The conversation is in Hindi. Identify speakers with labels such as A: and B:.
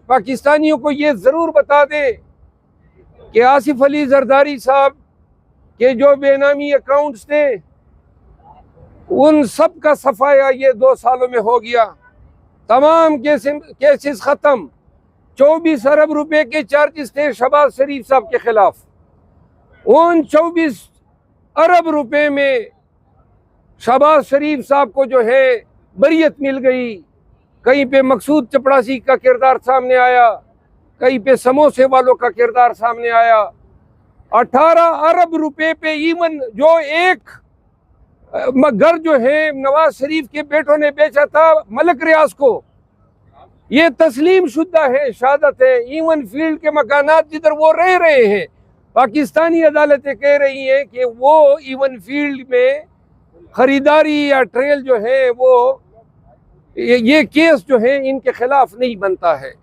A: पाकिस्तानियों को ये ज़रूर बता दें कि आसिफ अली जरदारी साहब के जो बेनामी अकाउंट्स थे उन सब का सफाया ये 2 सालों में हो गया। तमाम केसेस ख़त्म। 24 अरब रुपए के चार्जेस थे शहबाज शरीफ साहब के खिलाफ। उन 24 अरब रुपए में शहबाज शरीफ साहब को जो है बरियत मिल गई। कहीं पे मकसूद चपड़ासी का किरदार सामने आया, कहीं पे समोसे वालों का किरदार सामने आया। 18 अरब रुपए पे इवन जो एक घर जो है नवाज शरीफ के बेटों ने बेचा था मलक रियाज को, ये तस्लीम शुदा है, शहादत है। इवन फील्ड के मकानात जिधर वो रह रहे हैं, पाकिस्तानी अदालतें कह रही हैं कि वो इवन फील्ड में खरीदारी या ट्रेल जो है वो ये केस जो है इनके खिलाफ नहीं बनता है।